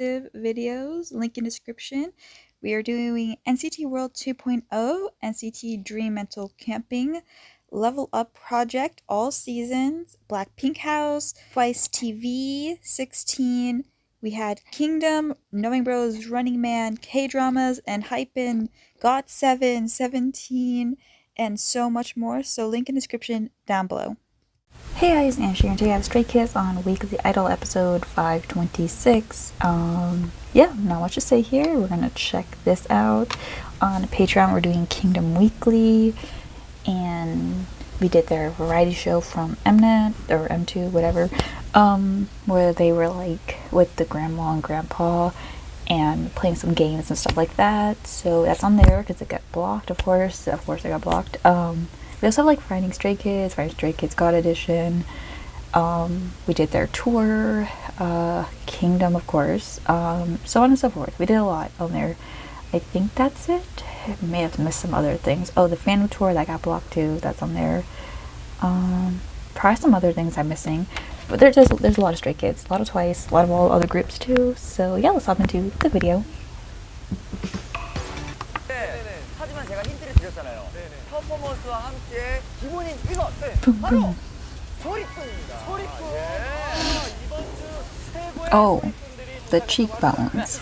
videos, link in description. We are doing NCT World 2.0, NCT Dream Mental Camping, Level Up Project, all seasons, Blackpink House, Twice TV, 16. We had Kingdom, Knowing Bros, Running Man, K-dramas, and Hypen, GOT7, 17, and so much more. So link in description down below. Hey guys, Angie, and today I have Stray Kids on Weekly Idol episode 526. Yeah, not much to say here. We're gonna check this out. On Patreon, we're doing Kingdom Weekly, and we did their variety show from Mnet, or M2, whatever, where they were like with the grandma and grandpa and playing some games and stuff like that. So that's on there because it got blocked, of course it got blocked. We also have like Finding Stray Kids God Edition. We did their tour, Kingdom, of course, so on and so forth. We did a lot on there. I think that's it. I may have missed some other things. Oh, the Phantom tour that got blocked too, that's on there. Probably some other things I'm missing, but there's a lot of Stray Kids, a lot of Twice, a lot of all other groups too. So yeah, let's hop into the video. 퍼포먼스와 함께 기본인 이것 바로 소리꾼입니다. Oh, the cheekbones.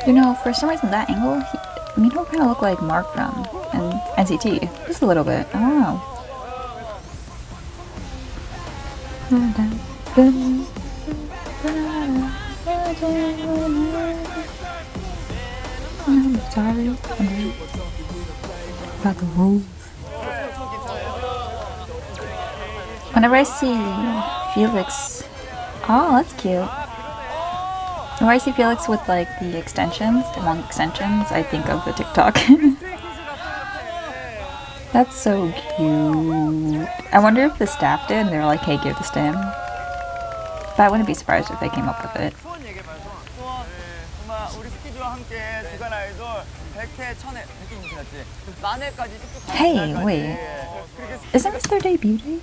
You know, for some reason that angle, Minho kind of looked like Mark from NCT, just a little bit. I don't know. I'm sorry about the rules. Whenever I see Felix, oh, that's cute. Whenever I see Felix with like the extensions, the long extensions, I think of the TikTok. That's so cute. I wonder if the staff did and they were like, hey, give this to him. But I wouldn't be surprised if they came up with it. Hey, wait. Isn't this their debut date?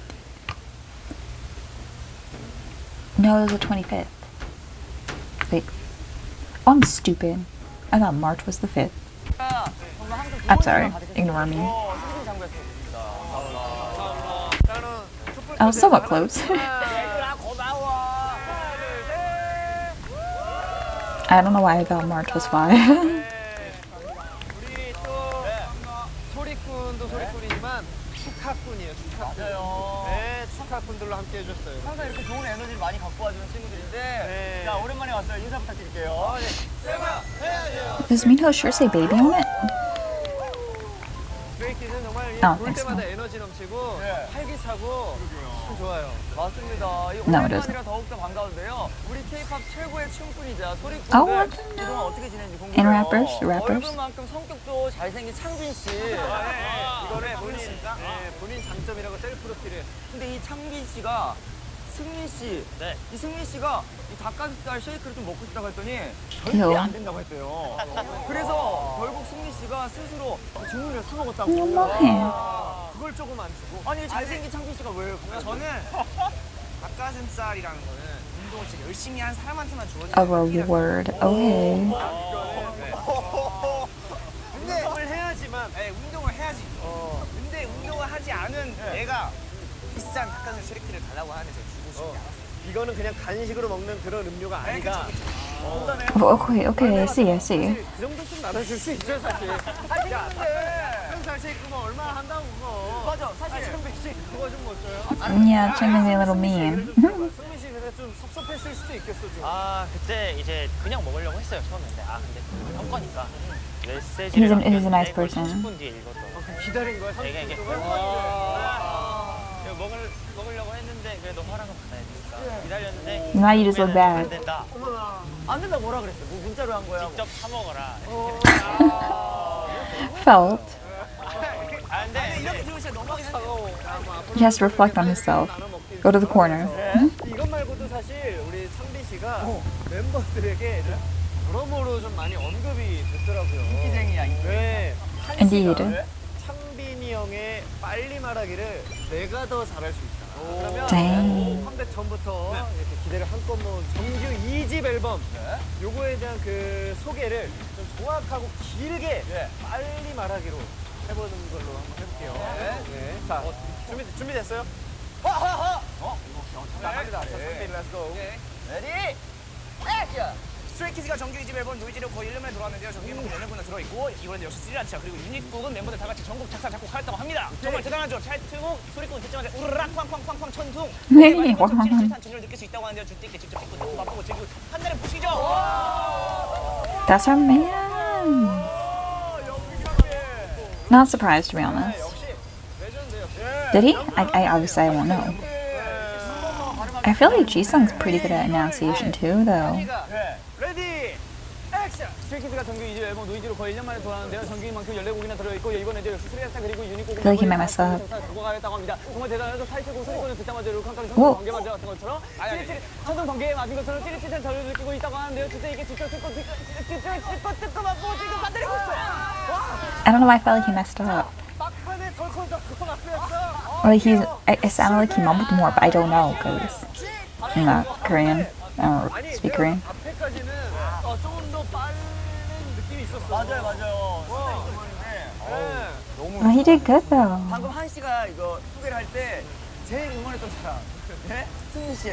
No, it was the 25th. Wait. Oh, I'm stupid. I thought March was the 5th. I'm sorry. Ignore me. I was somewhat close. I don't know why I thought March was 5. 축하꾼들로 함께 해줬어요. 항상 이렇게 좋은 에너지를 많이 갖고 와주는 친구들인데, 자, 오랜만에 왔어요. 인사 부탁드릴게요. Does Minho sure say baby on it? 스트레이키즈는 정말 볼 thanks, 때마다 no. 에너지 넘치고 활기차고 참 좋아요. 맞습니다. 이 No, it 오랜만이라 더욱더 반가운데요. 우리 K-pop 최고의 춤꾼이자 Oh, 소리꾼들 그동안 어떻게 지냈는지 궁금해요. And rappers. 얼굴만큼 성격도 잘생긴 창빈 씨. 이거를 본인 장점이라고 셀프 프로필을. 근데 이 창빈 씨가 승민 씨, 이 승민 씨가 이 닭가슴살 쉐이크를 좀 먹고 싶다고 했더니 절대 안 된다고 했대요. 그래서 결국 승민 씨가 스스로 주문을 사 먹었다고. 그걸 조금 안 주고. 아니 잘생긴 창빈 씨가 왜? 저는 닭가슴살이라는 거는 운동을 진짜 열심히 한 사람한테만 주어지는 A reward. Okay. 운동을 해야지만, 운동을 해야지. 근데 운동을 하지 않은 애가 비싼 닭가슴살 쉐이크를 달라고 하는데 제가 주고 싶지 않았어요. 이거는 그냥 간식으로 먹는 그런 음료가 아니다. Okay, I see. 그 정도쯤 나눠줄 수 있죠, 사실. 닭가슴살 쉐이크 뭐 얼마나 한다고 그거. 맞아, 사실. 천백씩 그거 좀 못 줘요? Yeah, trying to be a little mean. 승민 씨 근데 좀 섭섭했을 수도 있겠어, 좀. 아, 그때 이제 그냥 먹으려고 했어요, 처음에. 근데 형 거니까. He's a nice person. 10분 뒤에 읽었던. 기다린 거야, 30분 동안? 먹으려고 했는데 그래도 허락은 받아야 되니까 기다렸는데 Now you just look bad. 안 된다. 안 된다 뭐라 그랬어? 뭐 문자로 한 거야? 직접 사 먹어라. Felt. 근데 이렇게 좋으시면 너무 차가워. He has to reflect on himself. Go to the corner. 이것 말고도 사실 우리 창빈 씨가 멤버들에게 여러모로 좀 많이 언급이 됐더라고요. 인기쟁이야. 네. Indeed. 창빈이 형의 빨리 말하기를 내가 더 잘할 수 있다. 그러면 Dang. 컴백 전부터 이렇게 기대를 한껏 모은 정규 2집 앨범 요거에 대한 그 소개를 좀 정확하고 길게 빨리 말하기로 해보는 걸로 한번 해볼게요. 네. 자, 준비됐어요? 하하하! 자, 갑니다. 자, 스테이 렛츠고. 레디! 액션! 스트레이키즈가 정규 2집 앨범 노이즈로 거의 1년 만에 돌아왔는데요. 정규 앨범 4명분에 들어있고 이번에는 역시 스리라차 그리고 유닛곡은 멤버들 다 같이 전곡 작사 작곡하였다고 합니다. 정말 대단하죠. 차트곡 소리꾼 듣자마자 우르락 쾅쾅쾅쾅 천둥 네, 와. 찌릿찌릿한 진율을 느낄 수 있다고 하는데요. 주택 때 직접 찍고 듣고 맛보고 즐기고 한 달에 보시죠. That's our man. Not surprised, to be honest. Did he? I obviously I won't know. I feel like Jisung's pretty good at enunciation too, though. 레디! 액션! 스트레이키즈가 정규 2집 앨범 노이즈로 거의 1년 만에 돌아왔는데요. 정규인만큼 14곡이나 들어있고 이번에도 역시 스리라차 그리고 유닛곡은 feel like he might mess up. 작곡하였다고 합니다. 정말 대단하죠. 타이틀곡 소리꾼을 듣자마자 칸칸 천둥 오. 번개 맞은 것처럼 찌릿찌릿 천둥 번개에 맞은 것처럼 찌릿찌릿한 저를 느끼고 있다고 하는데요. 진짜 이게 직접 듣고 맛보고 지금 만들고 있어요. I don't know why I felt like he messed up. 막판에 덜컹덜컹 앞에서 Like it sounded like he mumbled more, but I don't know because I'm not Korean. I don't speak Korean. 앞에까지는 조금 더 빠른 느낌이 있었어. 맞아요. 너무 Well, he did good though. 방금 한 씨가 이거 소개를 할 때 제일 응원했던 사람. 네? 승민 씨.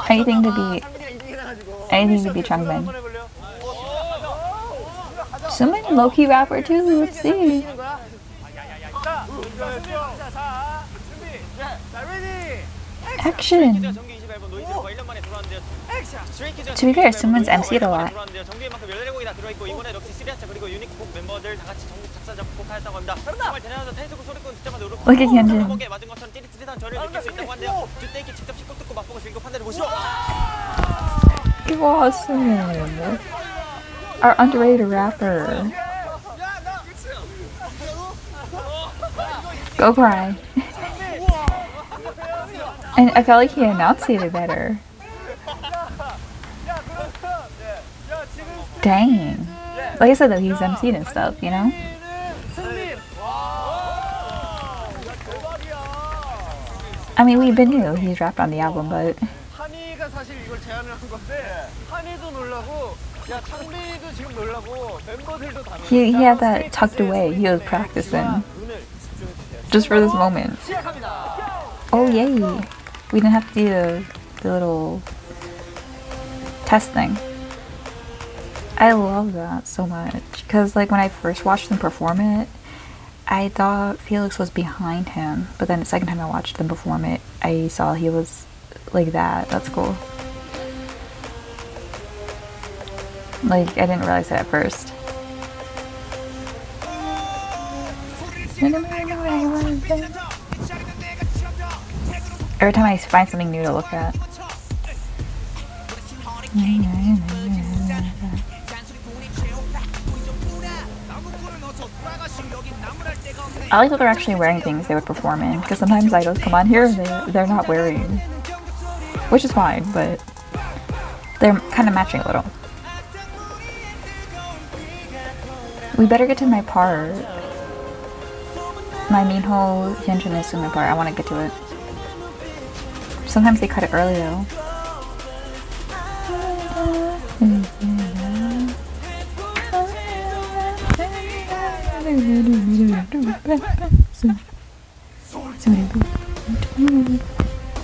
Anything to be 상민이가 2등 해가지고. anything to be Changmin. 한번 해볼래요? Sumin low-key rapper too. Let's see. 자, 준비. 자, 레디. Action. 정규 2집 앨범 노이즈로 거의 1년 만에 돌아왔는데요. 스트레이키즈가 To be fair, Sumon's MC'd a lot. 정규에만큼 14곡이 다 들어있고 이번에 역시 스리라차 그리고 유닛곡 멤버들 다 같이 전곡 작사 작곡하였다고 합니다. 정말 대단하죠. 타이틀곡 소리꾼 듣자마자 우르르 Look at Hyunjin. 번개에 맞은 것처럼 찌릿찌릿한 저를 느낄 수 있다고 한데요. 주택이 직접 씹고 뜯고 맛보고 즐기고 판단해 보시죠. It was Sumin, our underrated rapper. Go cry. And I felt like he enunciated better. Dang. Like I said though, he's MC'd and stuff, you know? I mean, we been knew he's rapped on the album, but 한이가 사실 이걸 제안을 한 건데 한이도 놀라고 야 창빈이도 지금 놀라고 멤버들도 다 he had that tucked away. He was practicing 눈을 집중해 주세요. just for this moment. 시작합니다. Oh yay! We didn't have to do the little test thing. I love that so much because like when I first watched them perform it, I thought Felix was behind him, but then the second time I watched them perform it, I saw he was like that. That's cool. Like I didn't realize that at first. Every time I find something new to look at. I like that they're actually wearing things they would perform in, because sometimes idols come on here and they're not wearing, which is fine, but they're kind of matching a little. We better get to my part. My Minho, Hyunjin, and Sumin part. I want to get to it. Sometimes they cut it early though.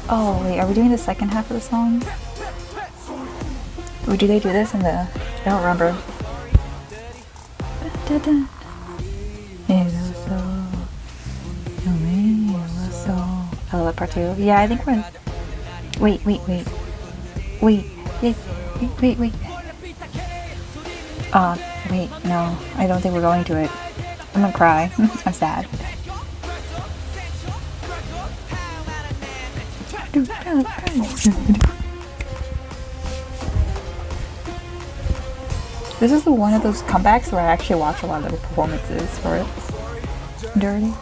Oh wait, are we doing the second half of the song? Or do they do this in the... I don't remember. I love that part too. Yeah, I think we're... Wait. Wait, no. I don't think we're going to it. I'm gonna cry. I'm sad. This is one of those comebacks where I actually watch a lot of the performances for it. Dirty.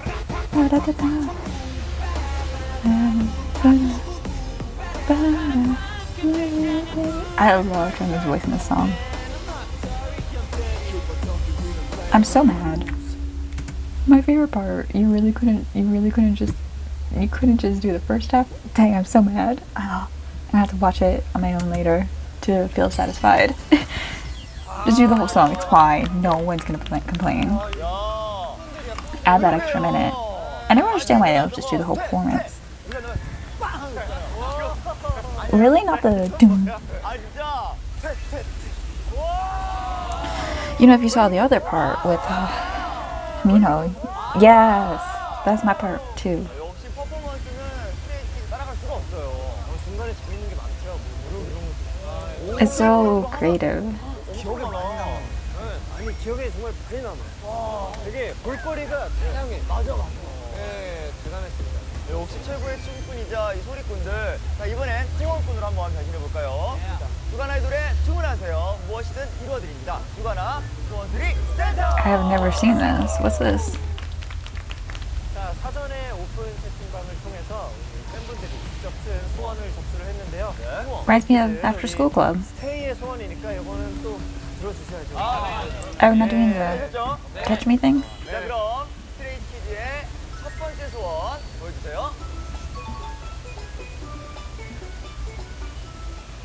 I love Trina's voice in this song. I'm so mad. My favorite part, you really couldn't just You couldn't just do the first half? Dang, I'm so mad. Oh, I have to watch it on my own later to feel satisfied. Just do the whole song. It's fine. No one's gonna complain. Add that extra minute. I never understand why they don't just do the whole performance. Really? Not the doom. You know, if you saw the other part with Mino, yes, that's my part too. 역시 퍼포먼스는 스테이지 따라갈 수가 없어요. 중간에 재밌는 게 많더라고. 이런 거. It's so creative. 기억에 많이 남아. 아니 기억에 정말 많이 남아. 와, 되게 볼거리가 다양해. 맞아. 네, 대단했습니다. 역시 최고의 춤꾼이자 이 소리꾼들. 자, 이번엔 팀원꾼으로 한번 변신해 볼까요? 주간 아이돌의 춤을 하세요. 무엇이든 이루어드립니다. 주간아 수원수리 센터. I have never seen this. What's this? 자, 사전에 오픈 채팅방을 통해서 우리 팬분들이 직접 쓴 소원을 접수를 했는데요. Reminds me of After School Club. 스테이의 소원이니까 이거는 또 들어주셔야죠. Oh, we're not doing the 됐죠? Catch Me thing? 자, 그럼 스트레이키즈의 첫 번째 소원 보여주세요.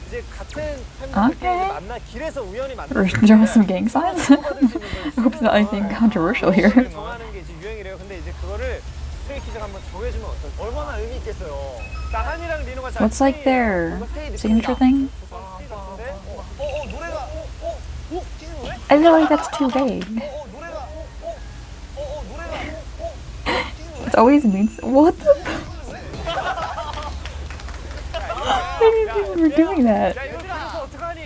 이제 같은 팬분들끼리 Okay. 만나 길에서 우연히 Or 만났을 draw some gang signs? I hope it's not anything controversial here. 정하는 게 이제 유행이래요. 근데 이제 그거를 스트레이키즈가 한번 정해주면 어떨까? 얼마나 의미 있겠어요. 나한이랑 리노가 잘 What's like their signature thing? 스테이 같은데? 노래가 찌는 노래? I feel like that's too vague. 노래가 It's always means what the? I didn't think we were doing that. 야 이거 길에서 어떡하니?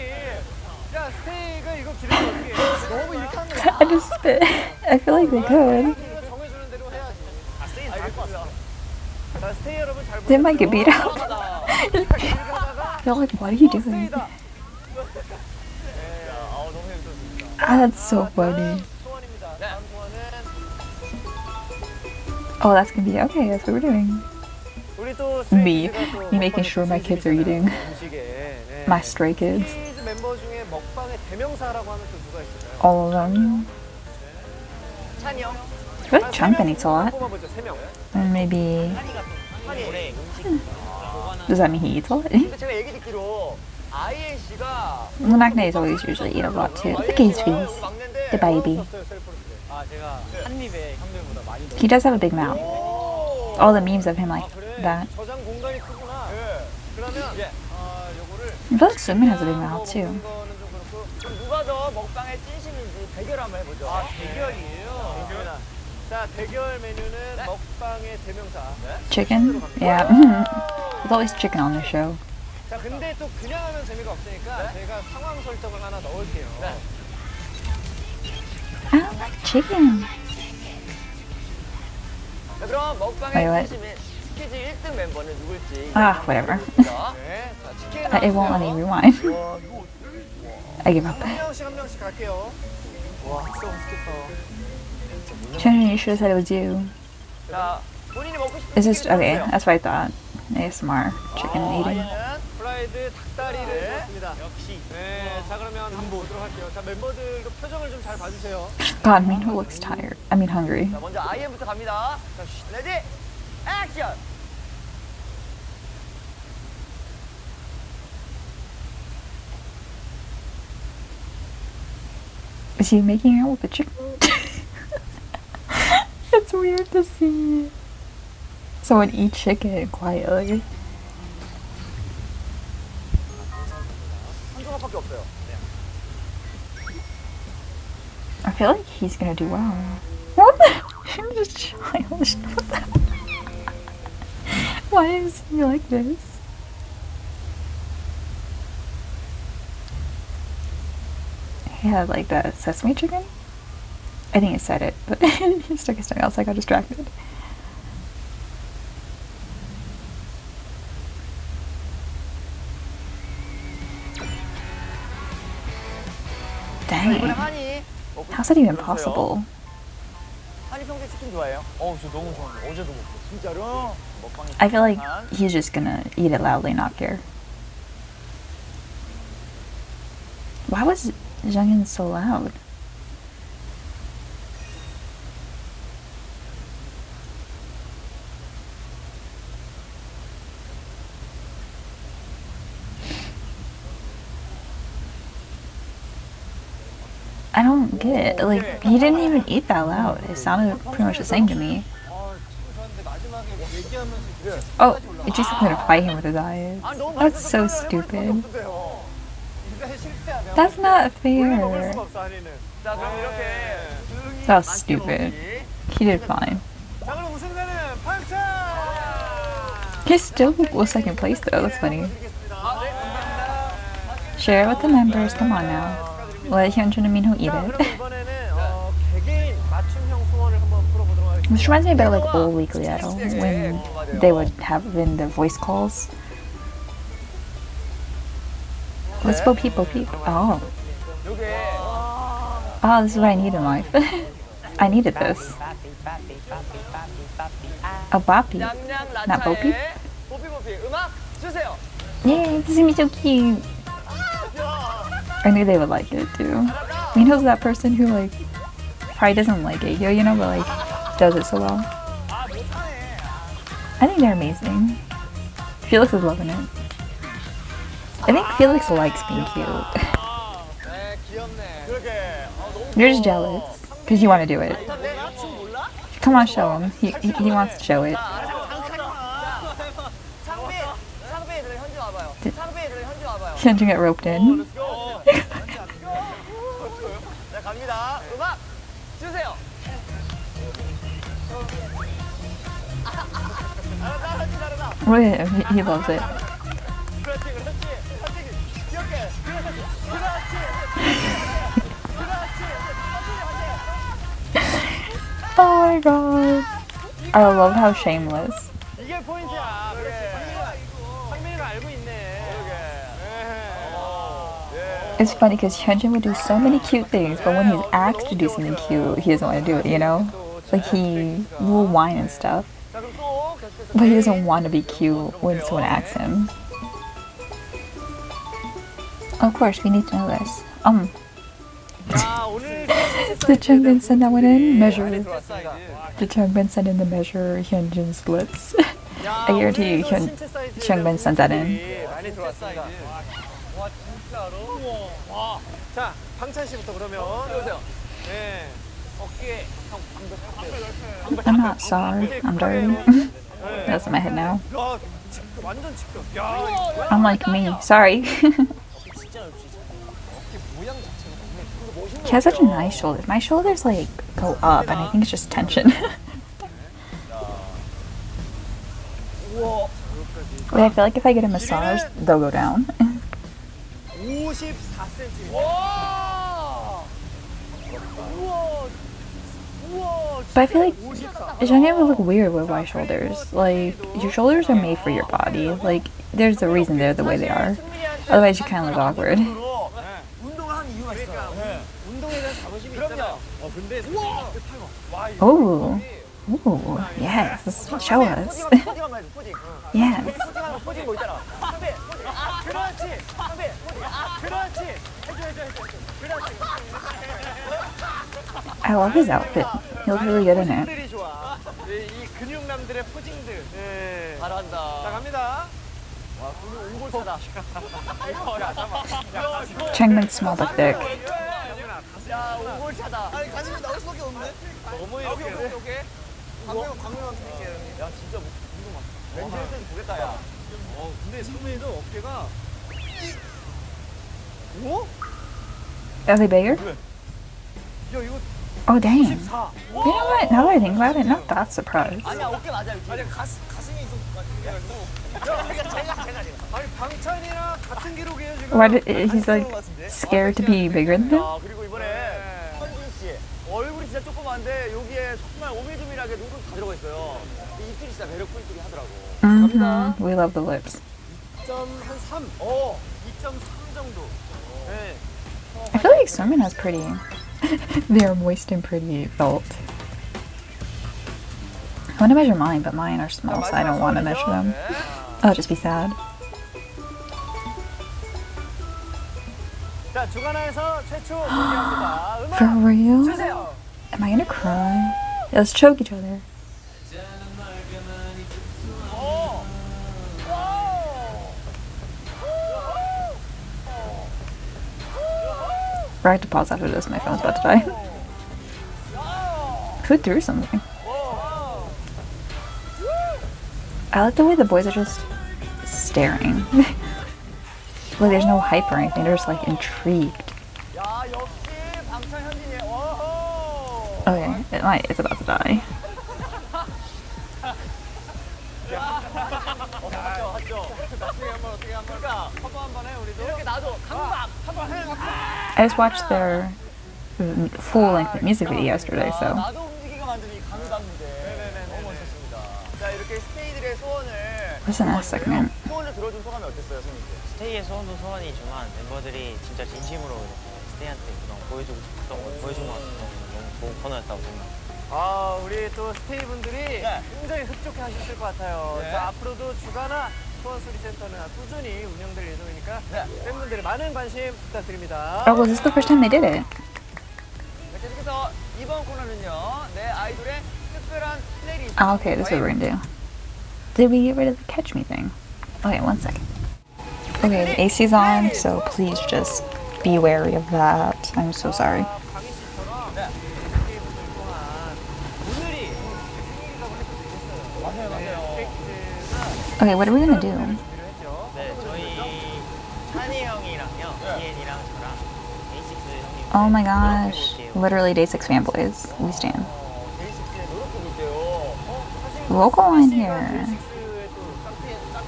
야 스테이가 이거 길에서 어떻게 해? 너무 이렇게 하는 거야. I just spit. I feel like they could. 스테이가 정해주는 대로 해야지. 아 스테이는 잘할 것 같아. 자 스테이 여러분 잘 They might get beat out. 보시다가 They're like, what are you doing? 스테이다. 너무 재밌었습니다. That's so funny. 소원입니다. 다음 소원은 Oh, that's gonna be okay. That's what we're doing. 우리 또 Me, 스트레이키즈가 또 me making 먹방에 sure my kids are 진심이잖아요. eating. 음식에. 네. My stray kids. 스테이즈 멤버 중에 먹방의 대명사라고 하면 또 누가 있을까요? All of them. 찬이 형. I feel like Changpan eats a lot. 뽑아보죠. 3명. And maybe. 찬이. Does that mean he eats a lot? 근데 제가 얘기 듣기로 INC가 Well, Nakne's always usually eat a lot too. Look at his face. The baby. 아 제가 한 입에 형들보다 많이 넣어. He does have a big mouth. All the memes of him like that. 저장 공간이 크구나. 그러면 요거를 I feel like Sumin has a big mouth too. 이거는 좀 그렇고 그럼 누가 더 먹방에 찐심인지 대결 한번 해보죠. 대결이에요. 자 대결 메뉴는 먹방의 대명사. Chicken? Yeah. There's always chicken on this show. 자 근데 또 그냥 하면 재미가 없으니까 제가 상황 설정을 하나 넣을게요. I don't like chicken. 자, 그럼 먹방에 Wait, what? 찐심인 스키즈 1등 멤버는 누굴지. Ah, whatever. 네. 자 치킨 It won't let me 나왔어요. rewind. 와, 이거 I give up. 한 명씩 갈게요. 와 진짜 맛있겠다. Shannon, you should have said it was you. 자, 본인이 먹고 싶은 Is this 치킨을 okay? 주세요. That's what I thought. ASMR chicken eating. 아이는 프라이드 닭다리를 줬습니다. 역시. 네, 자 그러면 한번 보도록 할게요. 자 멤버들도 표정을 좀 잘 봐주세요. God, Minho looks tired. I mean hungry. 자, 먼저 IN부터 갑니다. 자, 레디, 액션! Is he making out with the chicken? It's weird to see someone eat chicken quietly. 한 조각밖에 없어요. I feel like he's gonna do well. What the? I'm just childish. What the? Why is he like this? He had like that sesame chicken. I think it said it, but he stuck his tongue out, so I got distracted. 자, 이번에 Dang. 한이 먹고 How's that even 싶은 거 주세요. possible? 한이 평소에 치킨 좋아해요? 저 너무 좋아하는데 어제도 먹고. 진짜로? 먹방에 I feel like he's just gonna eat it loudly, not care. Why was Jungin so loud? I don't get it. Like, he didn't even eat that loud. It sounded pretty much the same to me. Oh, Jason gonna fight him with his eyes. That's so stupid. That's not fair. 자, 그럼 이렇게 조용히 That was stupid. He did fine. 자, 그럼 우승자는 박찬! He still was second place though. That's funny. 아, 네, 감사합니다. Share it with the members. Come on now. Let Hyunjin and Minho eat 자, it. 그럼 이번에는 개개인 맞춤형 소원을 한번 풀어보도록 하겠습니다. This reminds me about like old Weekly Idol when they would have in the voice calls. Let's bo peep bo peep. Oh. 요게 Oh, this is what I need in life. I needed this. A boppy. 냥냥 Not bo peep? 라차의 보피보피 음악 주세요. Yay, this is gonna be so cute. I knew they would like it too. Minho's that person who like probably doesn't like it, you know, but like does it so well. I think they're amazing. Felix is loving it. I think Felix likes being cute. 네, 귀엽네. 그러게. 너무 You're just jealous because you want to do it. 내가 춤 몰라? Come on, show him. He wants to show it. 창빈, 창빈, 현지 와봐요. 창빈, 현지 와봐요. Hyunjin get roped in. 자, 갑니다. 음악 주세요. 잘한다. Really, he loves it. 그렇지, 그렇지. 현지, 귀엽게. 그렇지. Oh my god. I love how shameless. 이게 포인트야. 창빈이가 알고 있네. It's funny because Hyunjin would do so many cute things, but when he's asked to do something cute, he doesn't want to do it, you know? Like he will whine and stuff, 자, 그럼 또 계속해서 but he doesn't want to be cute when someone asks him. Of course, we need to know this. 자, 오늘 Did Changbin send that one in? Measure. 들어왔습니다. Did Changbin send in the measure Hyunjin's lips? I guarantee you Changbin sent that in. 많이 들어왔습니다. 와, 진짜로? 와. 자, 방찬 씨부터 그러면 보세요. 네. 어깨 형 방금 I'm not sorry. I'm dirty. That's in my head now. 야, 완전 직접. 야, I'm like me. Sorry. He has such nice shoulders. My shoulders like go up, and I think it's just tension. But I feel like if I get a massage, they'll go down. 54cm. 와! 우와! 우와! But I feel like Jungkook would look weird with wide shoulders. Like your shoulders are made for your body. Like there's a reason they're the way they are. Otherwise, you kind of look awkward. 운동을 한 이유가 있어요. 운동에 대한 자부심이 있잖아요. 근데 와, Oh, ooh, yes. Show us. 포징 한번 해줘, 포징. Yes. 포징하는 거, 포징 뭐 있잖아. 선배, 포징. 그렇지. 선배, 포징. 그렇지. 해줘. 그렇지. I love his outfit. He looks really good in it. 포징들이 좋아. 이 근육남들의 포징들. 네. 잘한다. 자, 갑니다. 와, 근육 옹골차다. 야, 잠깐만. Changbin smelled like thick. 야, 옹골차다. 아니, 가슴이 나올 수밖에 없네. 너무 이렇게. 광명만 드릴게요. 야, 진짜 궁금하다. 렌즈에서 보겠다, 야. 근데 상민이도 어깨가. 오? Are they bigger? 야, 이거 Oh, dang. You 14. know what? Now that I think about it, not that surprised. 아니야, 어깨 맞아. 아니, 가슴이 좀. 아니, 방찬이랑 같은 기록이에요, 지금. Why did he's like scared to be bigger than him? 그리고 이번에 현진 씨 얼굴이 진짜 조그만데 여기에 정말 오밀조밀하게 눈곱 다 들어가 있어요. 이 입술이 진짜 매력 포인트긴 하더라고. 갑니다. We love the lips. 2.3. 2.3 정도. 네. I feel like Sermon has pretty. They're moist and pretty felt. I want to measure mine, but mine are small, so I don't want to measure them. I'll just be sad. 자, 주간화에서 최초 공개합니다. For 음악 real? 주세요. Am I gonna cry? Let's choke each other. 오. 오. I have to pause after this. My phone's about to die. Who threw something? I like the way the boys are just staring. Like there's no hype or anything. They're just like intrigued. 야, 역시 방탄현진이에요. 오호. Okay, it's about to die. 맞죠? 나중에 한번 어떻게 한번 커버 한번 해 우리도. 이렇게 나도 강박 한번 해. I just watched their full-length music video yesterday, so. 나도 움직이가 만든 이 강박 무대. 너무 멋있었습니다. 자, 이렇게 스테이들의 소원을 What's the next segment? 소원을 들어준 소감이 어땠어요, 선생님? 스테이의 소원도 소원이지만 멤버들이 진짜 진심으로 이렇게 스테이한테 그런 보여주고 싶었던 걸 보여준 것 같아서 너무 좋은 코너였다고 생각합니다. 아, 우리 또 스테이 분들이 굉장히 흡족해 하셨을 것 같아요. 네. 자, 앞으로도 주간화 소원소리센터는 꾸준히 운영될 예정이니까 팬분들의 많은 관심 부탁드립니다. Oh, was this the first time they did it? 네, 계속해서 이번 코너는요, 내 아이돌의 특별한 플레이리스트. Oh, okay, that's what we're gonna do. Did we get rid of the catch me thing? Okay, 1 second. Okay, the AC's on, so please just be wary of that. I'm so sorry. 강희 씨처럼 스테이 분들 또한 오늘이 생일이라고 해도 되겠어요. 맞아요. 스테이트가 Okay, what are we gonna do? 준비를 했죠. 네, 저희 찬이 형이랑요, 이엔이랑 저랑 데이식스 형님. Oh my gosh. Literally Day 6 fanboys. We stand. 데이식스의 노력도 볼게요. We'll go in here. 데이식스의 또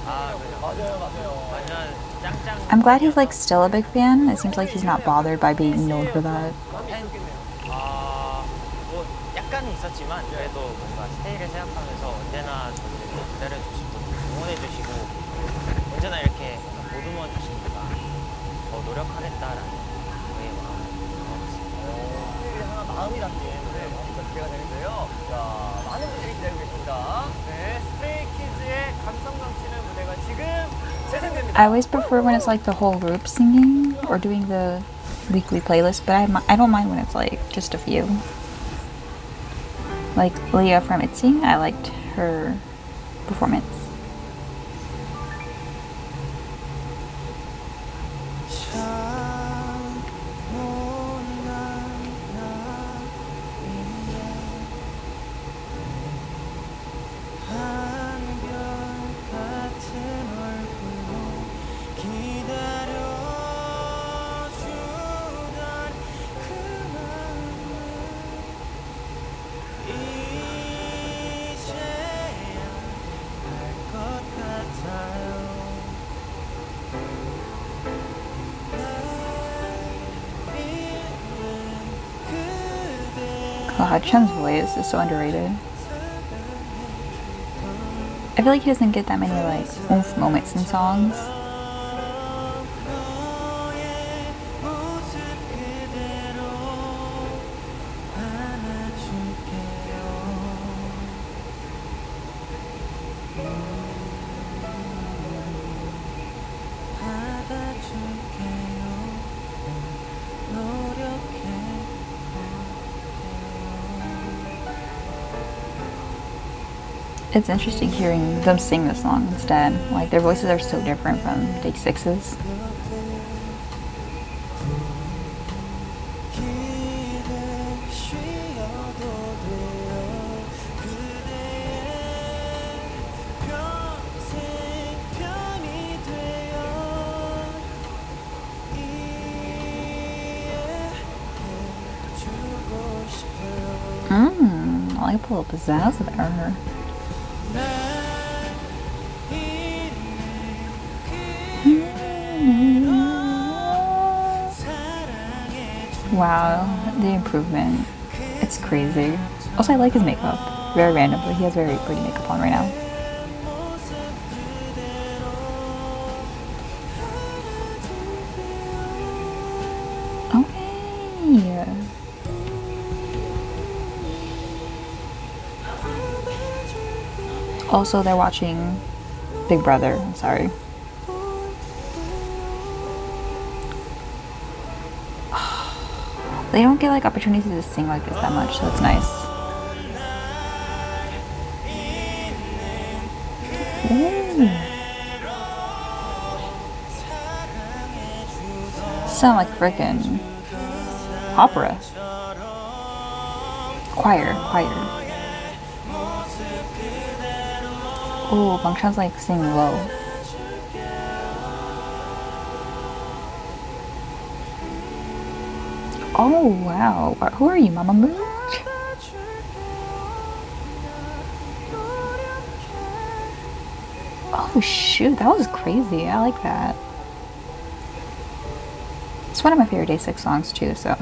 아, 그죠. 맞아요. 완전 짱짱. I'm glad he's like still a big fan. It seems like he's not bothered by being known for that. 뭐 약간은 있었지만 그래도 뭔가 스테이를 생각하면서 언제나 저희를 기다려주시고 응원해주시고 언제나 이렇게 보듬어 주시니까 더 노력하겠다라는 저의 마음을 담아봤습니다. 스테이들이 하나 마음이 담긴 진짜 기대가 되는데요. 자, 많은 분들이 기다리고 계십니다. 네, 스트레이키즈의 감성 넘치는 무대가 지금 재생됩니다. I always prefer when it's like the whole group singing or doing the weekly playlist, but I don't mind when it's like just a few. Like Leah from ITZY, I liked her performance. God, Chun's voice is so underrated. I feel like he doesn't get that many like oomph moments in songs. It's interesting hearing them sing this song instead. Like their voices are so different from Day 6's. I like a little pizzazz there. Wow, the improvement. It's crazy. Also, I like his makeup. Very randomly, he has very pretty makeup on right now. Okay. Also, they're watching Big Brother. I'm sorry. They don't get like opportunities to sing like this that much, so it's nice. Ooh. Sound like frickin' Opera. Choir. Oh, Bangshan's like singing low. Oh wow. Who are you, Mama Mooch? Oh shoot, that was crazy. I like that. It's one of my favorite Day6 songs too, so.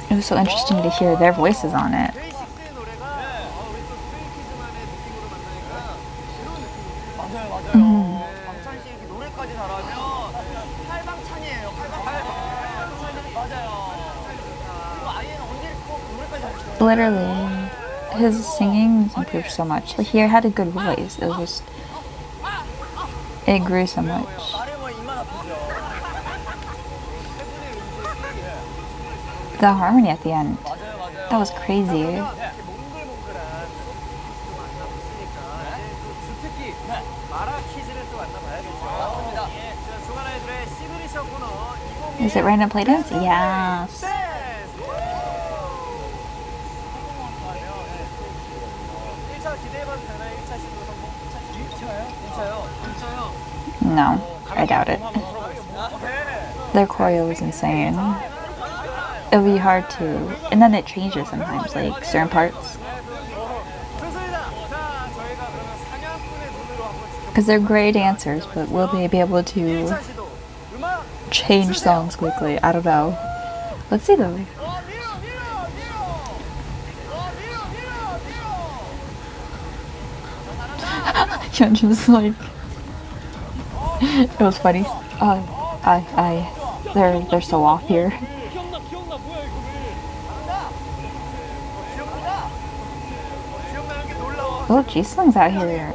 It was so interesting to hear their voices on it. 데이식스의 노래가 우리 또 스트레이키즈만의 느낌으로 만나니까 새로운 느낌이에요. 맞아요. 방찬 씨 이렇게 노래까지 잘하면 팔방찬이에요. 팔방찬. 맞아요. 그리고 아이는 언제 꼭 노래까지 잘했어요. Literally, his singing improved so much. Like, he had a good voice. It was just, it grew so much. 말하면 입만 아프죠. 세 분의 음색이 The harmony at the end, 맞아요. that was crazy. 이렇게 몽글몽글한 퀴즈도 만나고 있으니까 이제 또 주특기 마라 퀴즈를 또 만나봐야겠죠. 맞습니다. 자, 주간 아이돌의 시그니처 코너 2021 Is it random play dance? Yes. 댄스. 1차 기대해봐도 되나요? 1차 시도 성공? 2차요? No, I doubt it. 오케이. Their choreo was insane. It would be hard to, and then it changes sometimes, like certain parts. 좋습니다. 자, 저희가 그러면 사냥꾼의 눈으로 한번 지켜볼게요. Because they're great dancers, but will they be able to 1차 시도 음악 change songs quickly? I don't know. Let's see though. Hyunjin was like, it was funny. They're so off here. Oh, Jisung's out here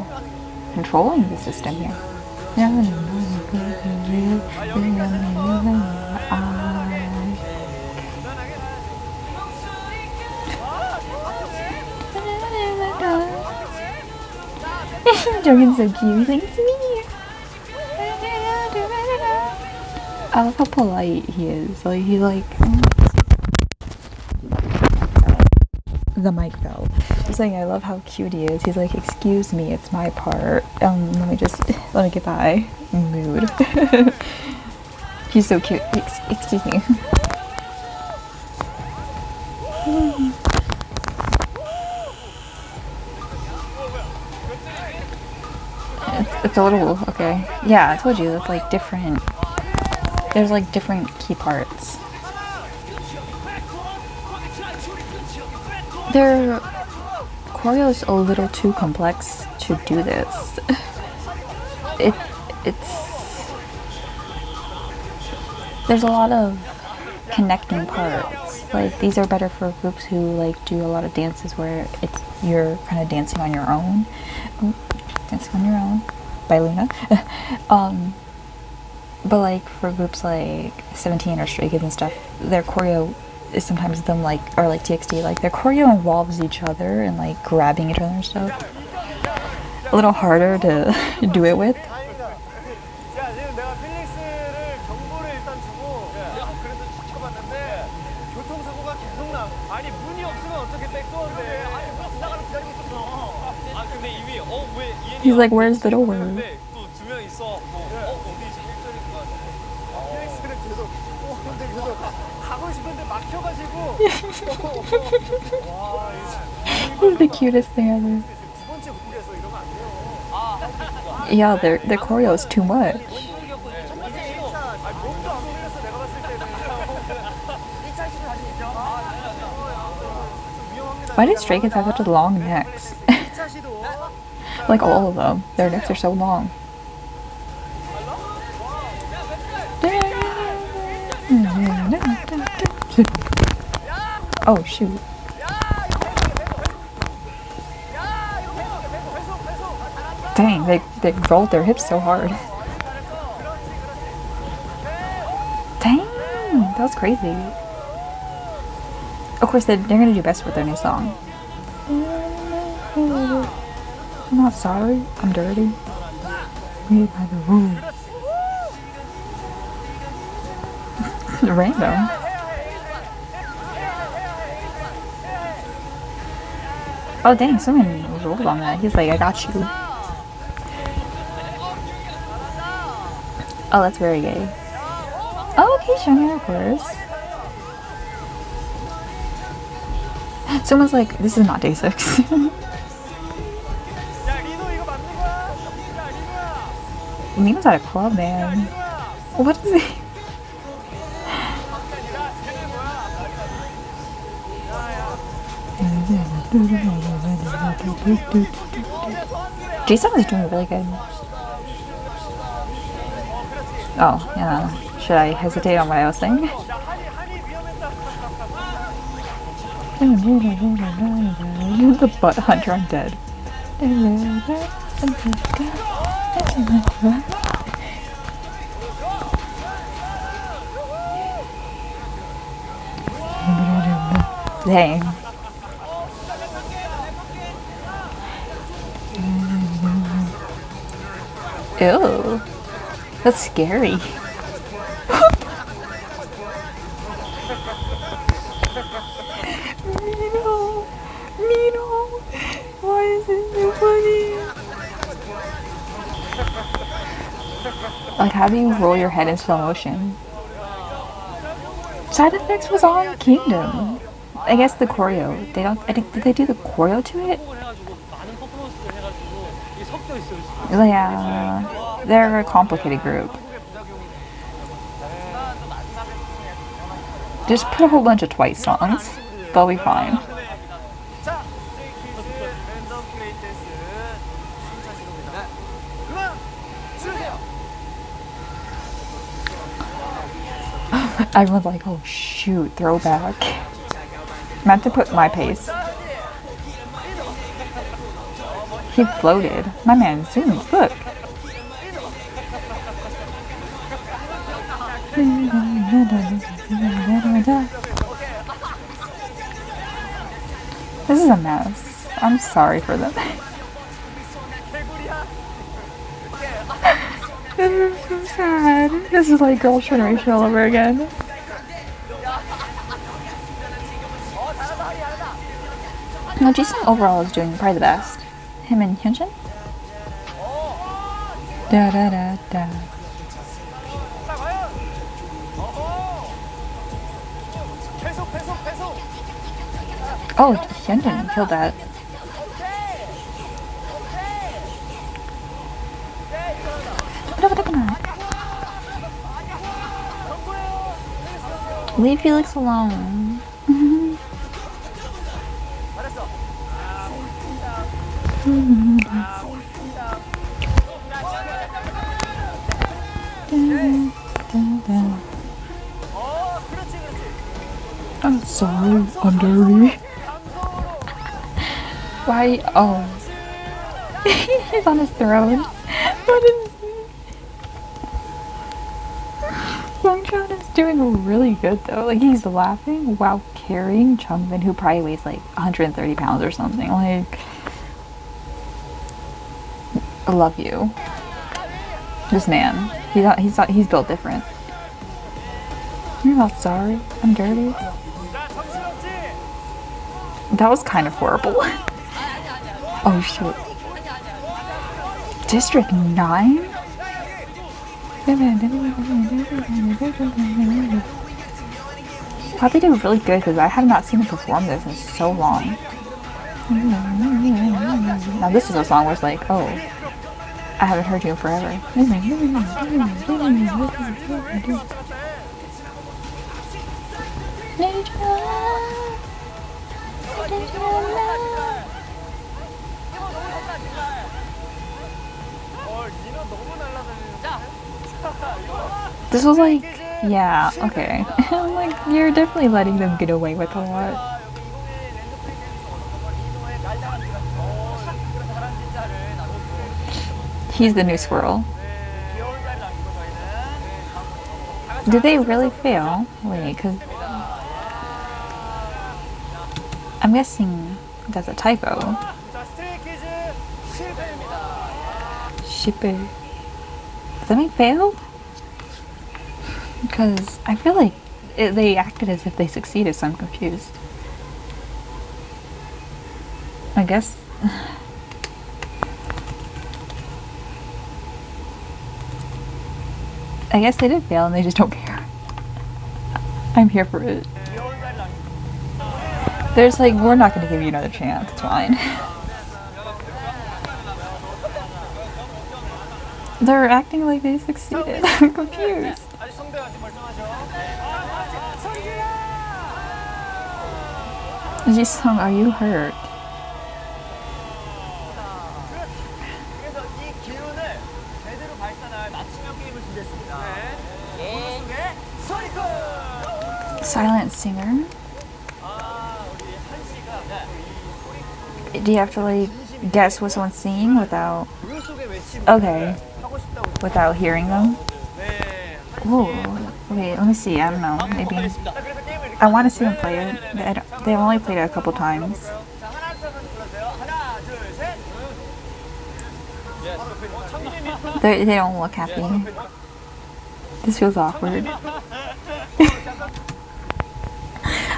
controlling the system here. Jorgen's so cute. He's like, it's me. I love how polite he is. Like, he's like, the mic fell. I'm saying I love how cute he is. He's like, excuse me, it's my part. Let me get by. Mood. He's so cute. Excuse me. It's a little, okay. Yeah, I told you, it's like different. There's like different key parts. Their choreo is a little too complex to do this. There's a lot of connecting parts. Like, these are better for groups who like do a lot of dances where you're kind of dancing on your own. Dancing on Your Own by Luna. But like for groups like 17 or Stray Kids and stuff, their choreo is sometimes them like, or like TXT, like their choreo involves each other and like grabbing each other and stuff. A little harder to do it with. 자, 지금 내가 필릭스를 경고를 일단 주고 그래도 지켜봤는데 교통사고가 계속 나. 아니 문이 없으면 어떻게 백도어인데. 아니 문 지나가는 기다리고 있었어. 아 근데 이미 왜 He's like, where's the door? 또두 명 있어. 어디지? 1절인 것 같아. 필릭스는 계속 근데 계속 가고 싶은데 막혀가지고. 와, He's the cutest thing ever. 두 번째 곡에서 이러면 안 돼요. Yeah, their choreo is too much. Why do Stray Kids have such long necks? Like all of them. Their necks are so long. Oh shoot. Dang, they rolled their hips so hard. Dang, that was crazy. Of course, they're gonna do best with their new song. I'm not sorry, I'm dirty. Made by the rules. Random. Oh dang, someone rolled on that. He's like, I got you. Oh, that's very gay. Oh, okay, Shania, of course. Someone's like, this is not day 6. Nina's at a club, man. What is he? Jason is doing really good. Oh, yeah. Should I hesitate on what I was saying? The butt hunter, I'm dead. Dang. Ew. That's scary. Mino. Why is it so funny? Like, how do you roll your head in slow motion? Side effects was on Kingdom. I guess the choreo. They don't. I think did they do the choreo to it? Yeah, they're a complicated group. Just put a whole bunch of Twice songs. They'll be fine. Everyone's like, oh shoot, throwback. Meant to put my pace. He floated. My man zoomed, look. This is a mess. I'm sorry for them. This is so sad. This is like Girls' Generation all over again. No, Jason overall is doing probably the best. Him and Hyunjin? Da da da da. Oh, Hyunjin killed that. Leave Felix alone. I'm sorry, I'm dirty. Why? Oh. He's on his throne. What is Youngchan is doing really good though. Like, he's laughing while carrying Chungmin, who probably weighs like 130 pounds or something. Like, I love you. This man. He's built different. You're not sorry. I'm dirty. That was kind of horrible. Oh shit. District 9? Probably do really good because I have not seen him perform this in so long. Now this is a song where it's like, oh, I haven't heard you in forever. This was like, yeah, okay. I'm like, you're definitely letting them get away with a lot. He's the new squirrel. Did they really fail? Wait, because I'm guessing that's a typo. Shipper. Does that mean failed? Because I feel like they acted as if they succeeded, so I'm confused. I guess. I guess they did fail and they just don't care. I'm here for it. There's like, we're not gonna give you another chance, it's fine. They're acting like they succeeded. I'm confused. Ji-sung, are you hurt? 그래서 이 기운을 제대로 발산할 맞춤형 게임을 준비했습니다. 네. 소리꾼! Silent singer? 우리 한씨가 Do you have to like guess what someone's singing without 물 속의 외침 okay, 하고 싶다고. without hearing them? 네. Whoa, wait, let me see. I don't know. Maybe 그래서 게임을 이렇게 I want to see them play it. They've only played it a couple times. 자, 하나 둘 불러주세요. 하나, 둘, 셋. They don't look happy. This feels awkward.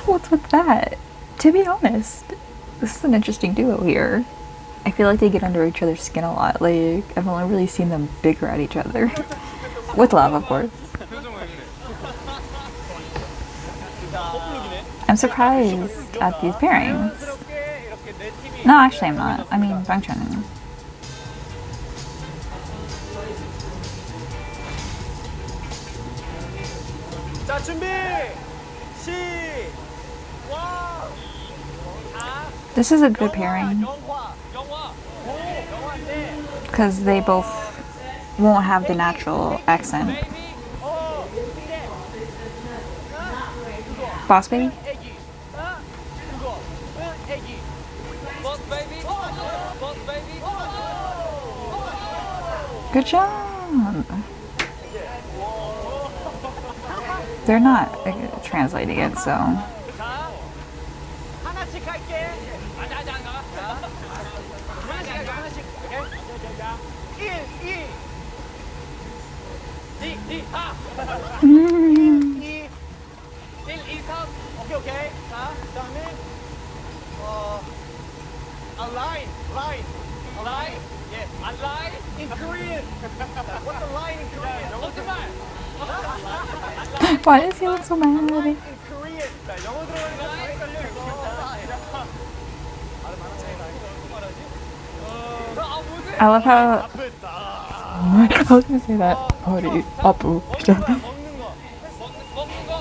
What's with that? To be honest, this is an interesting duo here. I feel like they get under each other's skin a lot. Like, I've only really seen them bicker at each other. With love, of course. I'm surprised at these pairings. No, actually I'm not. I mean, Bangchan. 자, 준비. 시. 와. This is a good pairing. 영화. 영화인데. Because they both won't have the natural accent. Boss baby? 애기. 그거. 애기. Boss baby. Boss baby. Good job. They're not translating it, so. 하나씩 할게. 아니 안 가. 하나씩. 오케이. 1, 2. 2, 4. 1, 2, 3. 오케이. 자, 그다음에 a line. Yes, a line in Korean. What's a line in Korean? 거짓말. Why does he look so mad? In Korean. 자, 영어 들어가니까 더 헷갈려 이거. I love how. I was gonna say that.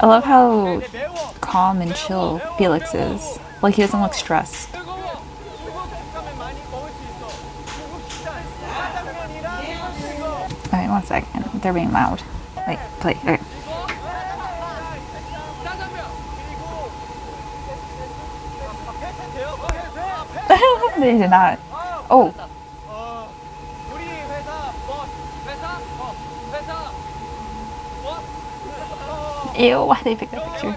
I love how calm and chill Felix is. Like, he doesn't look stressed. Alright, 1 second. They're being loud. Wait, play. Okay. They did not. Oh. Ew, why they pick that picture?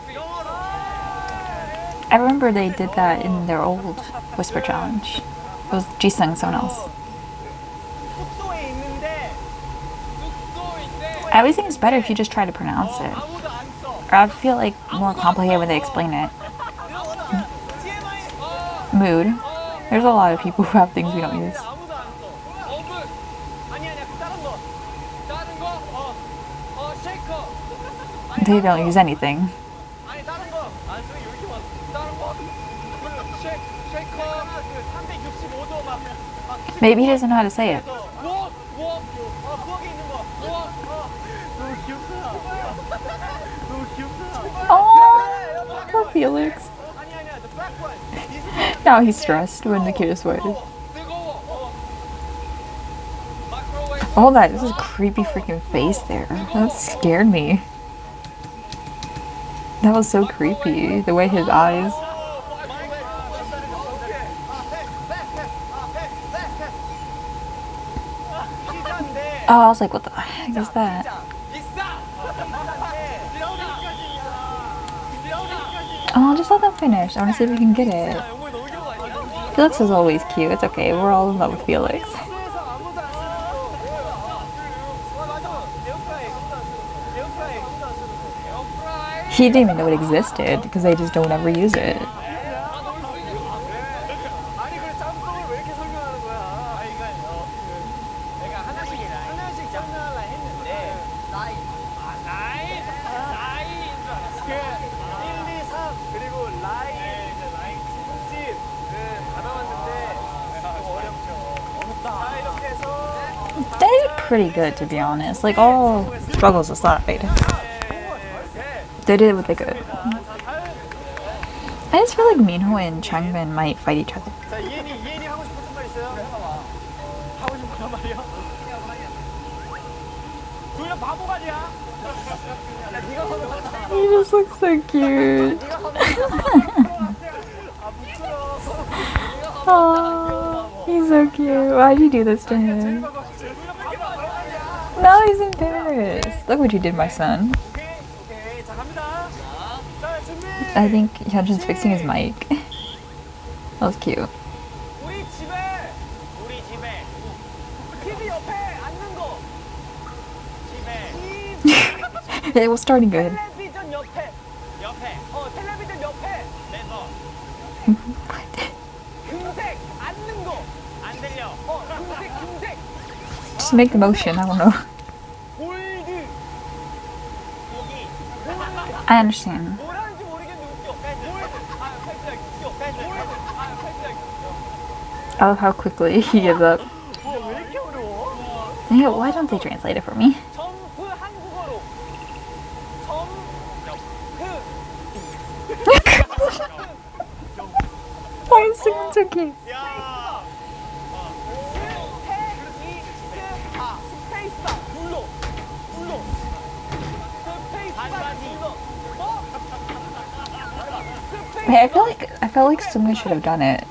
I remember they did that in their old Whisper Challenge. It was Jisung and someone else. I always think it's better if you just try to pronounce it. Or I feel like more complicated when they explain it. Mood. There's a lot of people who have things we don't use. They don't use anything. Maybe he doesn't know how to say it. Oh, poor Felix. Now he's stressed when the kid is wet. Oh, that this is a creepy freaking face there. That scared me. That was so creepy. The way his eyes. Oh, I was like, what the heck is that? Oh, just let them finish. I want to see if we can get it. Felix is always cute. It's okay. We're all in love with Felix. He didn't even know it existed because they just don't ever use it. 아니 그래 짬뽕을 왜 이렇게 설명하는 거야? 아 이거요. 내가 하나씩 설명하려 했는데 라이인 줄 알았어. 그 1, 2, 3 그리고 라이 집 가다 왔는데 좀 어렵죠. 어렵다. 자 이렇게 해서 They did pretty good, to be honest. Like, all struggles aside. They did what they could. I just feel like Minho and Changmin might fight each other. 자 이엔이 하고 싶었던 말 있어요? 하고 싶은 말이요? 둘다 바보 아니야? 야 네가 하면 He just looks so cute. Oh, he's so cute. Why'd you do this to him? No, he's embarrassed. Look what you did, my son. 오케이 자 갑니다. 자 준비. I think Hyunjin's fixing his mic. That was cute. 우리 집에 TV 옆에 앉는 거. 집에 It was starting good. 텔레비전 옆에 텔레비전 옆에 금색 앉는 거. 안 들려. 금색 Just make the motion. I don't know. 골드 I understand. 뭐라는지 모르겠는데 웃겨. I love how quickly he gives up. 왜 이렇게 어려워? Yeah, why don't they translate it for me? 점프 한국어로 Why is it so cute? 스페이스바 눌러 스페이스바 눌러 Wait, I felt like someone should have done it.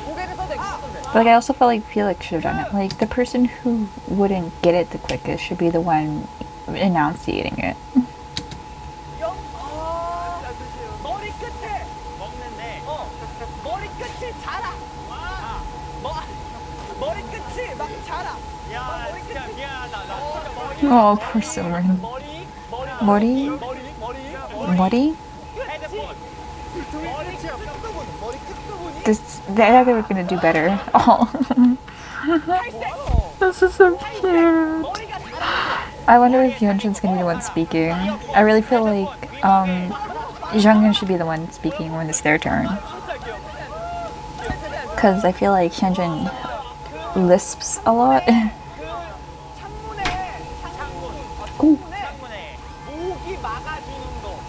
고개를 써대 But like, I also feel like should have done it. Like the person who wouldn't get it the quickest should be the one enunciating it. 머리 끝에 먹는데 머리 끝이 자라 머리 끝이 막 자라 야 진짜 미안하다 나 진짜 Oh, poor Simran. 머리 Muddy? 헤드폰 머리 끝부분 머리 끝부분이 They're gonna do better. Oh, this is so cute. 머리가 자라 I wonder if Hyunjin's gonna be the one speaking. I really feel like Junghyun should be the one speaking when it's their turn. Cause I feel like Hyunjin lisps a lot. 창문에 모기 막아주는 거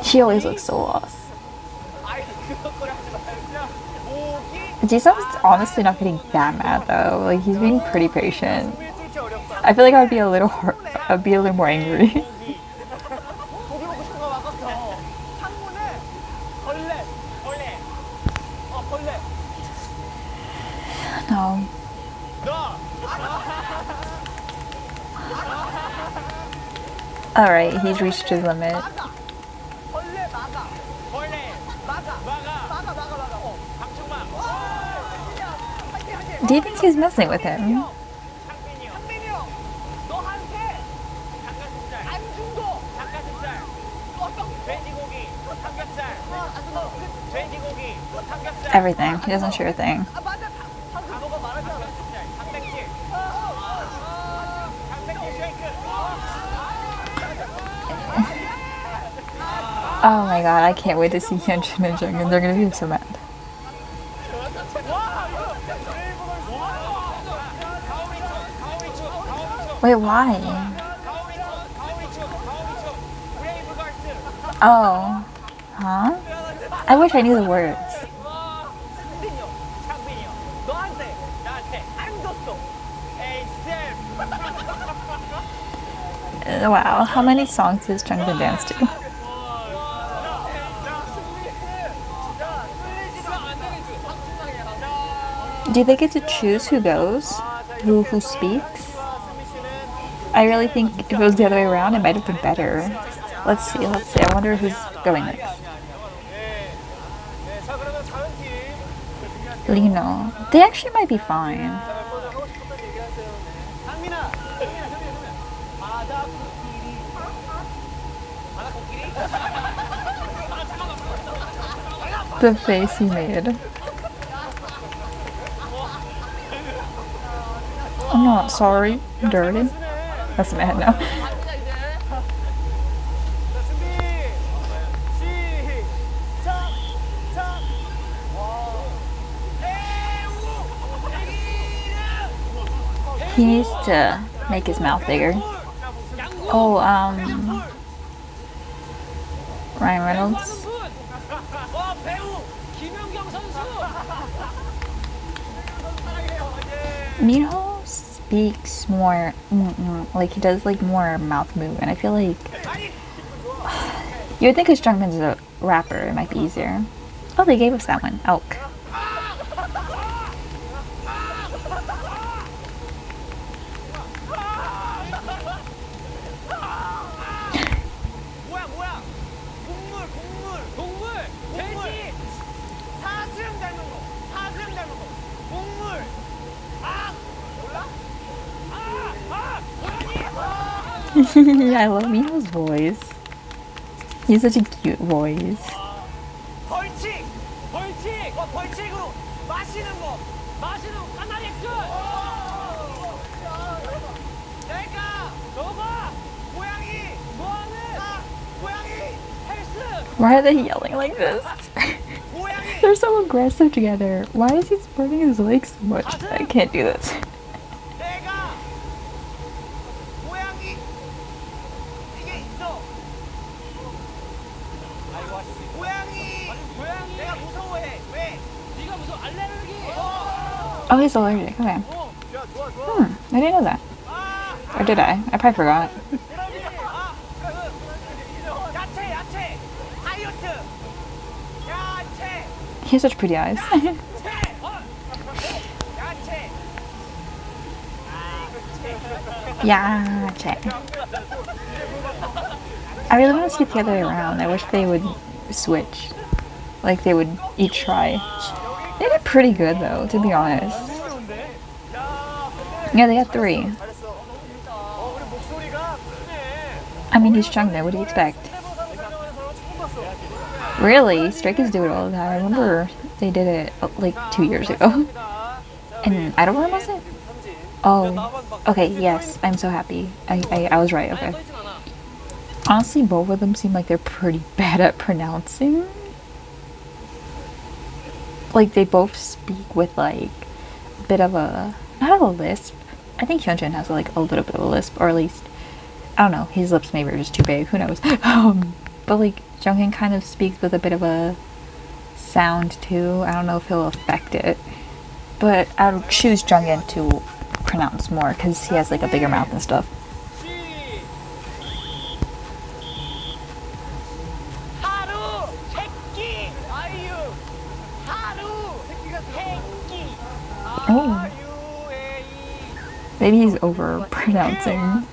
She always looks so lost. 아이 그런 걸 하지 말자 모기 Jisung's honestly not getting that mad though. Like he's being pretty patient. 숨이 뚫기 어렵다 I feel like I'd be a little more angry. 고기 먹고 싶은 거 막았어 창문에 벌레 No. Alright, he's reached his limit. 벌레 막아 방충망 Do you think he's messing with him? 창빈이 형 너한테 안 준 거 돼지고기 삼겹살 Everything. He doesn't share a thing. 아 맞아 단어가 말하지 않았어 단백질 쉐이크 Oh my god, I can't wait to see Hyunjin and Junghyun. They're gonna be so mad. Wait, why? Oh. Huh? I wish I knew the words. 창빈이 형 너한테 나한테 안 줬어 에이 쌤 Wow, how many songs does Junghyun dance to? Do they get to choose who goes? Who speaks? I really think if it was the other way around, it might have been better. Let's see. I wonder who's going next. Lino. They actually might be fine. The face he made. I'm not sorry, dirty. That's mad now. He needs to make his mouth bigger. Oh, Ryan Reynolds. Minho speaks more, like he does like more mouth movement. I feel like you would think because Jungmin's a rapper, it might be easier. Oh, they gave us that one, elk. I love Minho's voice. He has such a cute voice. 벌칙! 벌칙! 벌칙으로 마시는 거! 마시는 거 까나리 끝! 내가! 너가! 고양이! 뭐하는? 고양이! 헬스! Why are they yelling like this? 고양이! They're so aggressive together. Why is he spreading his legs so much? I can't do this. 내가! 고양이! 이게 있어! 아이고 아저씨 고양이! 고양이! 내가 무서워해! 왜? 네가 무서워 알레르기! Oh, he's allergic. Okay. 야 좋아 좋아 I didn't know that. Or did I? I probably forgot. 야채 야채! 다이어트! 야채! He has such pretty eyes. 야채! Yeah, check. I really want to see it the other way around. I wish they would switch. Like they would each try. They did pretty good though, to be honest. Yeah, they got 3. I mean, he's Chungna. What do you expect? Really? Stray Kids do it all the time. I remember they did it like 2 years ago. And Idolworm, was it? Oh, okay, yes. I'm so happy. I was right, okay. Honestly, both of them seem like they're pretty bad at pronouncing. Like, they both speak with, like, a bit of a... not a lisp. I think Hyunjin has, like, a little bit of a lisp, or at least... I don't know, his lips maybe are just too big, who knows. But, like, Jungin kind of speaks with a bit of a sound, too. I don't know if he'll affect it. But I would choose Jungin to pronounce more, because he has, like, a bigger mouth and stuff. Oh. Maybe he's over pronouncing.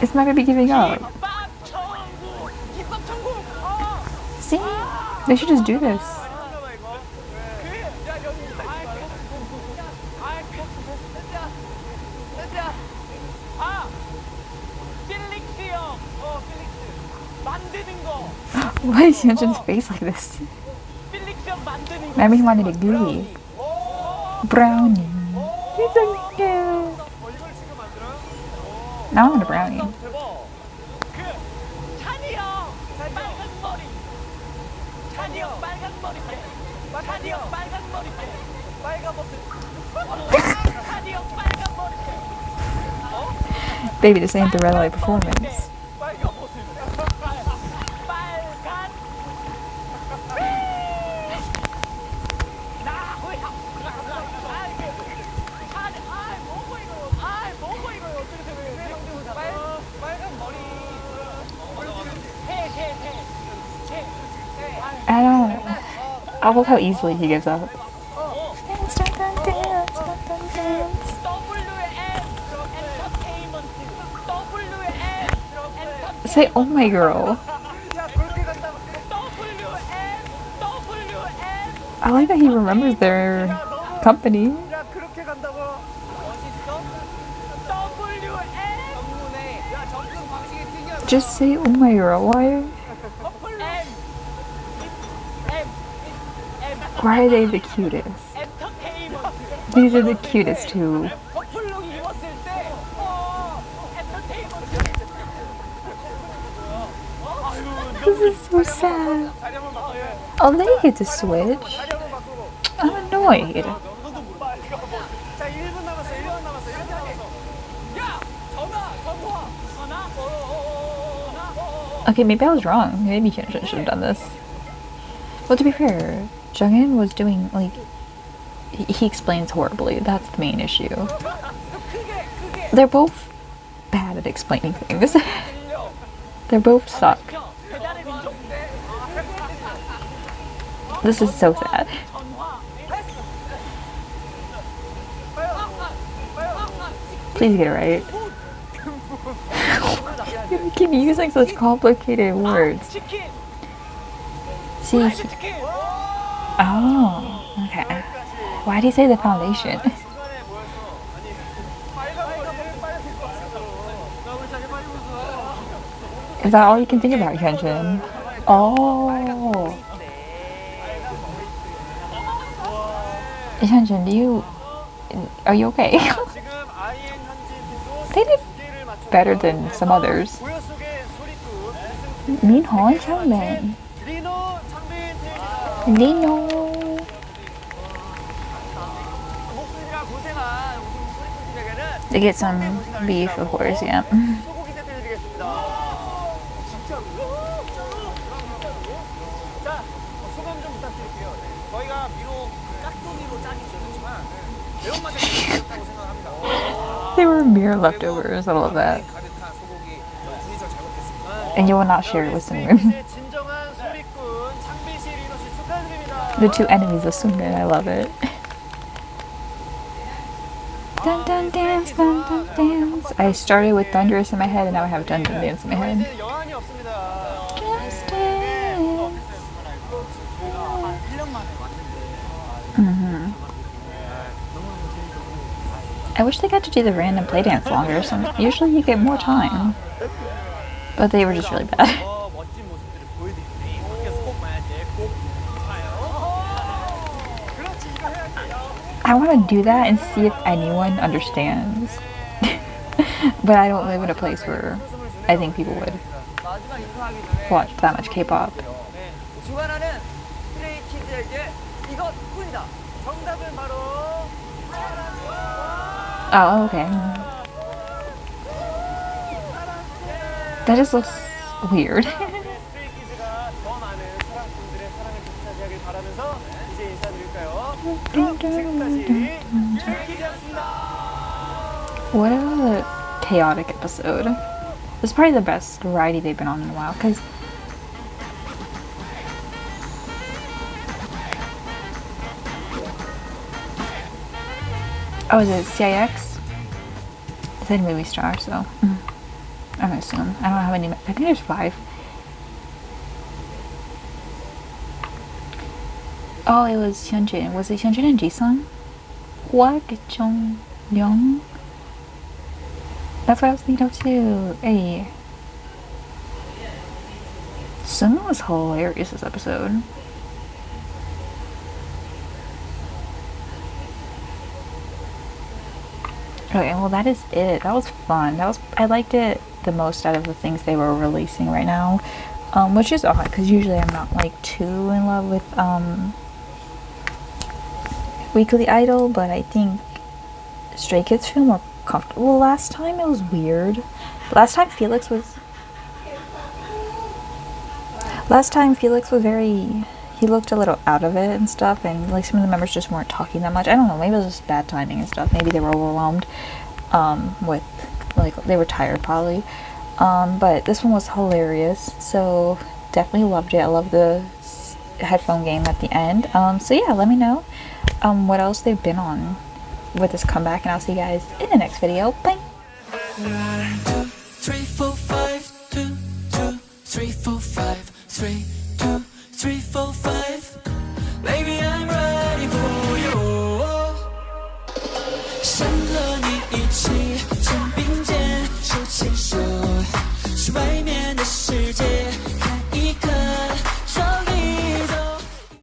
It's not gonna be giving up. See? They should just do this. Why is Hyunjin's face like this? Maybe he wanted a gooey. Brownie. He's so cute. Now I want a brownie. Baby, this ain't the red light performance. I love how easily he gives up. Dance, dance, dance, dance, dance, dance. Say, oh my girl. I like that he remembers their company. 야 그렇게 간다고? 멋있어? WM 전문에 야 접근 방식이 특이하다. Just say Umayura. Why are they the cutest? These are the cutest too. 퍼플룩 입었을 때 This is so sad. Oh, they get to switch. I'm annoyed. 자 1분 남았어 1분 남았어 1분 남았어. 야 전화. Okay, maybe I was wrong. Maybe he should have done this. Well, to be fair, Jungin was doing, like, he explains horribly. That's the main issue. They're both bad at explaining things. They both suck. This is so sad. Please get it right. You keep using such complicated words. See, oh, okay. Why do you say the foundation? Is that all you can think about, Hyunjin? Oh. Hyunjin, are you okay? They did better than some others. Minho and Changmin. Lino. They get some beef, of course, yeah. They were mere leftovers, I love that. And you will not share it with Sunrin. The two enemies of Sunrin, I love it. Dun dun dance, dun dun dance. I started with Thunderous in my head and now I have Dun Dun Dance in my head. Just dance. I wish they got to do the random play dance longer. Usually you get more time. But they were just really bad. I want to do that and see if anyone understands. But I don't live in a place where I think people would watch that much K-pop. Oh, okay. That just looks weird. What a chaotic episode. This is probably the best variety they've been on in a while, because oh, is it CIX? It said movie star, so I'm gonna assume. I don't know how many. I think there's 5. Oh, it was Hyunjin. Was it Hyunjin and Jisung? Hwa Jong-young? That's what I was thinking of too. Hey. Sung was hilarious this episode. Okay, well that is it. That was fun. I liked it the most out of the things they were releasing right now. Which is odd because usually I'm not like too in love with Weekly Idol, but I think Stray Kids feel more comfortable. Well, last time it was weird. Last time Felix was very, he looked a little out of it and stuff, and like some of the members just weren't talking that much. I don't know, maybe it was just bad timing and stuff. Maybe they were overwhelmed with, like, they were tired probably. But this one was hilarious, so definitely loved it. I love the headphone game at the end. So yeah, let me know what else they've been on with this comeback, and I'll see you guys in the next video. Bye! 3, 4, 5, 2, 2, 3, 4, 5, 3, 2, 3, 4, 5. Maybe